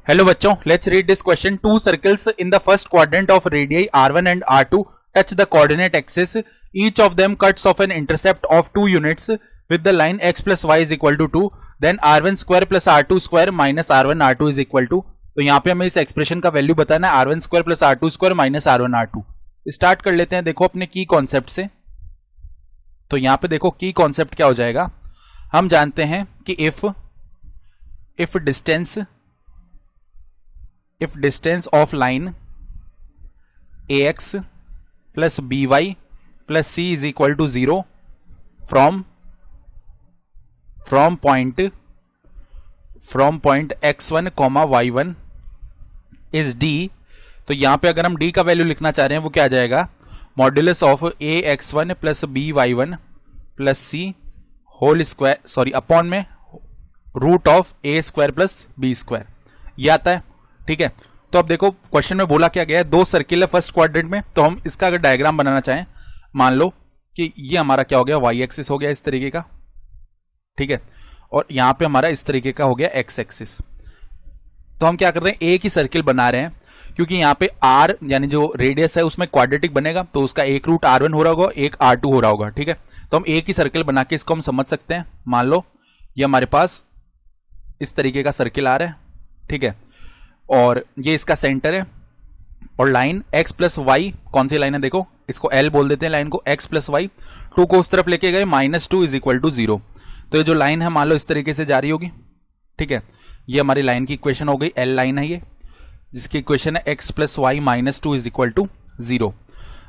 Hello बच्चों, let's read this question. Two circles in the first quadrant of radii r1 and r2 touch the coordinate axis. Each of them cuts off an intercept of 2 units with the line x plus y is equal to 2. Then r1 square plus r2 square minus r1 r2 is equal to. तो यहाँ पे हमें इस expression का value बताना है r1 square plus r2 square minus r1 r2. Start कर लेते हैं देखो अपने की कॉन्सेप्ट से. तो यहाँ पे देखो की कॉन्सेप्ट क्या हो जाएगा. हम जानते हैं कि if distance of line ax plus by plus c is equal to 0 from point x1 comma y1 is d. तो यहां पे अगर हम d का वैल्यू लिखना चाह रहे हैं वो क्या आ जाएगा, modulus of ax1 plus by1 plus c whole square upon में root of a square plus b square, ये आता है. ठीक है. तो अब देखो क्वेश्चन में बोला क्या गया है, दो सर्किल है फर्स्ट क्वाड्रेंट में. तो हम इसका अगर डायग्राम बनाना चाहें, मान लो कि ये हमारा क्या हो गया, वाई एक्सिस हो गया इस तरीके का. ठीक है. और यहां पे हमारा इस तरीके का हो गया एक्स एक्सिस. तो हम क्या कर रहे हैं, एक ही सर्किल बना रहे हैं क्योंकि यहाँ पे आर यानी जो रेडियस है उसमें क्वाड्रेटिक बनेगा तो उसका एक रूट r1 हो रहा होगा, एक r2 हो रहा होगा. ठीक है. तो हम एक ही सर्किल बना के इसको हम समझ सकते हैं. मान लो ये हमारे पास इस तरीके का सर्किल आ रहा है. ठीक है. और ये इसका सेंटर है और लाइन x प्लस वाई, कौन सी लाइन है देखो, इसको L बोल देते हैं लाइन को, x प्लस वाई 2 को उस तरफ लेके गए -2 इज इक्वल टू 0. तो ये जो लाइन है मान लो इस तरीके से जा रही होगी. ठीक है. ये हमारी लाइन की इक्वेशन हो गई, L लाइन है ये, जिसकी इक्वेशन है x plus y -2 is equal to 0.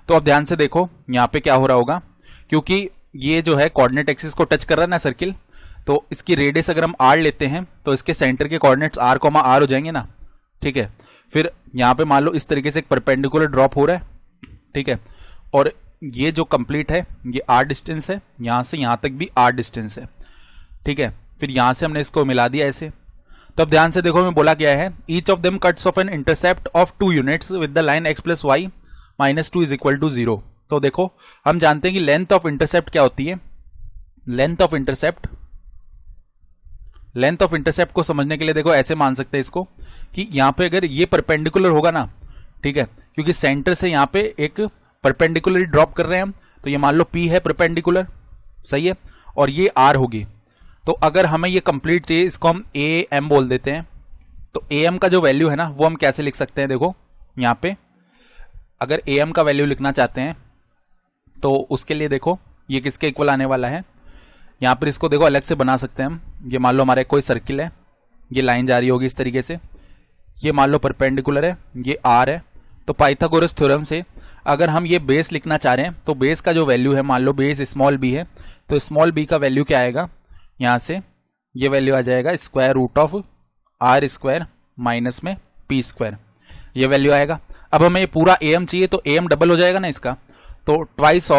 तो अब ध्यान से देखो यहाँ पे क्या हो रहा होगा, क्योंकि ये जो है कोऑर्डिनेट एक्सिस को टच कर रहा है ना सर्किल, तो इसकी रेडियस अगर हम r लेते हैं तो इसके सेंटर के कोऑर्डिनेट्स r, r हो जाएंगे ना. ठीक है. फिर यहां पे मान लो इस तरीके से एक परपेंडिकुलर ड्रॉप हो रहा है. ठीक है. और ये जो कंप्लीट है ये r डिस्टेंस है, यहां से यहां तक भी r डिस्टेंस है. ठीक है. फिर यहां से हमने इसको मिला दिया ऐसे. तो अब ध्यान से देखो हमें बोला गया है each of them cuts off an intercept of 2 units with the line x plus y -2 is equal to 0. तो देखो हम जानते हैं कि लेंथ ऑफ इंटरसेप्ट क्या होती है. लेंथ ऑफ इंटरसेप्ट को समझने के लिए देखो ऐसे मान सकते हैं इसको कि यहां पे अगर ये परपेंडिकुलर होगा ना, ठीक है, क्योंकि सेंटर से यहां पे एक परपेंडिकुलर ड्रॉप कर रहे हैं हम, तो ये मान लो P है परपेंडिकुलर, सही है, और ये R होगी. तो अगर हमें ये कंप्लीट चाहिए, इसको हम AM बोल देते हैं. तो AM का जो वैल्यू है ना वो हम कैसे लिख सकते हैं, देखो यहां पे अगर AM का वैल्यू लिखना चाहते हैं तो उसके लिए देखो ये किसके इक्वल आने वाला है. यहां पर इसको देखो अलग से बना सकते हैं हम. ये मान लो हमारे कोई सर्किल है, ये लाइन जा रही होगी इस तरीके से, ये मान लो परपेंडिकुलर है, ये R है. तो पाइथागोरस थ्योरम से अगर हम ये बेस लिखना चाह रहे हैं तो बेस का जो वैल्यू है, मान लो बेस स्मॉल b है, तो स्मॉल b का वैल्यू क्या आएगा, यहां से ये वैल्यू आ जाएगा square root of r square minus में p स्क्वायर, ये वैल्यू आएगा. अब हमें ये पूरा AM चाहिए तो AM डबल हो जाएगा ना इसका, तो twice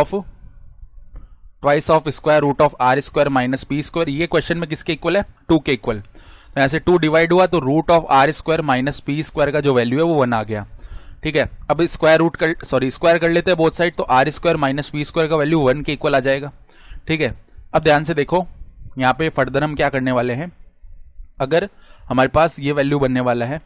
of square root of r square minus p square. ये क्वेश्चन में किसके इक्वल है, 2 के इक्वल. तो यहां से 2 डिवाइड हुआ तो root of r square minus p square का जो वैल्यू है वो 1 आ गया. ठीक है. अब स्क्वायर कर लेते हैं बोथ साइड, तो r square minus p square का वैल्यू 1 के इक्वल आ जाएगा. ठीक है. अब ध्यान से देखो यहाँ पे फर्दर हम क्या करने वाले हैं, अगर हमारे पास ये वैल्यू बनने वाला है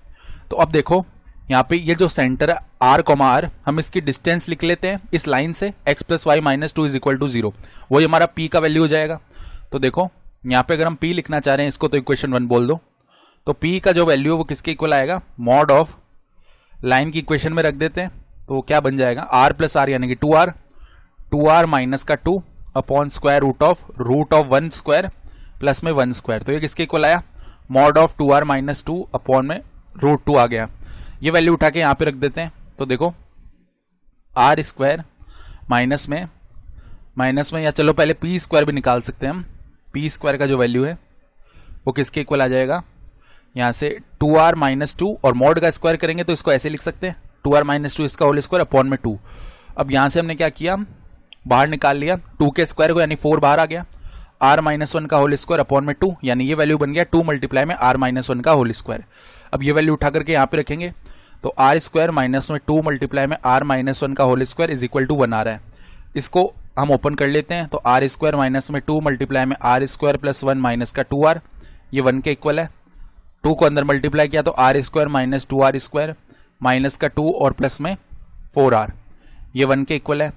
तो अब देखो यहाँ पे ये जो सेंटर है r, हम इसकी डिस्टेंस लिख लेते हैं इस लाइन से, x plus y -2 is equal to 0, वही हमारा p का वैल्यू हो जाएगा. तो देखो यहाँ पे अगर हम p लिखना चाह रहे हैं इसको तो इक्वेशन 1 बोल दो. तो p का जो वैल्यू है वो किसके इक्वल आएगा, मॉड ऑफ लाइन की इक्वेशन में रख देते हैं. तो क्या बन जाएगा, r प्लस r यानी कि 2r माइनस का 2 upon square root of 1 square plus में 1 स्क्वायर. तो ये किसके इक्वल आया, mod of 2r minus 2 upon में रूट 2 आ गया. ये वैल्यू उठा के यहां पे रख देते हैं. तो देखो r स्क्वायर माइनस में या चलो पहले p स्क्वायर भी निकाल सकते हैं हम. p स्क्वायर का जो वैल्यू है वो किसके इक्वल आ जाएगा, यहां से 2r माइनस 2 और मॉड का स्क्वायर करेंगे तो इसको ऐसे लिख सकते हैं 2r माइनस 2 इसका होल स्क्वायर अपॉन में 2. अब यहां से हमने क्या किया, बाहर निकाल लिया 2 के स्क्वायर को, यानी 4 बाहर आ गया, r माइनस 1 का होल स्क्वायर अपॉन में 2, यानी ये वैल्यू बन गया 2 मल्टीप्लाई में r माइनस 1 का होल स्क्वायर. अब ये वैल्यू उठा करके यहाँ पे रखेंगे तो r स्क्वायर माइनस में 2 मल्टीप्लाई में r माइनस 1 का whole square is equal to 1 आ रहा है. इसको हम ओपन कर लेते हैं. तो r स्क्वायर माइनस में 2 मल्टीप्लाई में r स्क्वायर प्लस 1 माइनस का 2r, ये 1 के इक्वल है. 2 को अंदर मल्टीप्लाई किया तो r square minus 2r square minus का 2 और प्लस में 4r, ये 1 के इक्वल है।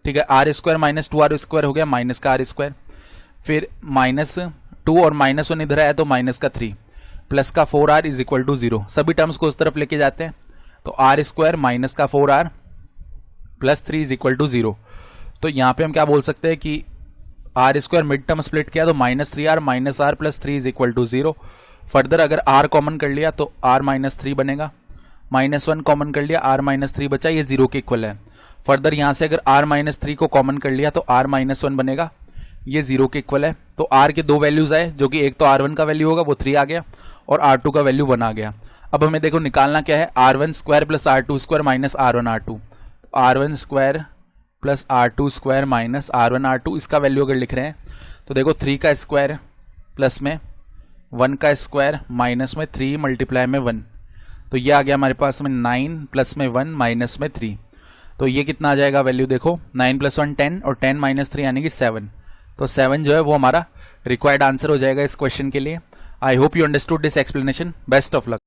ठीक है, are square minus 2r square हो गया माइनस का r स्क्वायर, फिर माइनस 2 और माइनस 1 इधर आया तो माइनस का 3 प्लस का 4r इज इक्वल टू 0। सभी टर्म्स को उस तरफ लेके जाते हैं तो आर स्क्वायर माइनस का 4r plus 3 is equal to 0। तो यहाँ पे हम क्या बोल सकते हैं कि r square mid term split किया तो minus 3r minus r plus 3 is equal to 0। Further अगर r कॉमन कर लिया तो r माइनस 3 बनेगा, माइनस 1 कॉमन कर लिया r माइनस 3 बचा, ये 0 के इक्वल है। फर्दर यहाँ से अगर r माइनस 3 को कॉमन कर लिया तो r माइनस 1 बनेगा, ये 0 के इक्वल है। तो r के दो वैल्यूज आए, जो कि एक तो r1 का वैल्यू होगा वो 3 आ गया और r2 का वैल्यू 1 आ गया। अब हमें देखो निकालना क्या है, r1 square plus r2 square minus r1 r2, r1 square plus r2 square minus r1 r2, इसका वैल्यू अगर लिख रहे हैं तो देखो 3 का स्क्वायर प्लस में 1 का स्क्वायर माइनस में 3 मल्टीप्लाई में 1, तो ये आ गया हमारे पास में 9 प्लस में 1 माइनस में 3। तो ये कितना आ जाएगा वैल्यू, देखो 9 प्लस 1 10 और 10 माइनस 3 यानी कि 7। तो 7 जो है वो हमारा रिक्वायर्ड आंसर हो जाएगा इस क्वेश्चन के लिए। I hope you understood this explanation. Best of luck.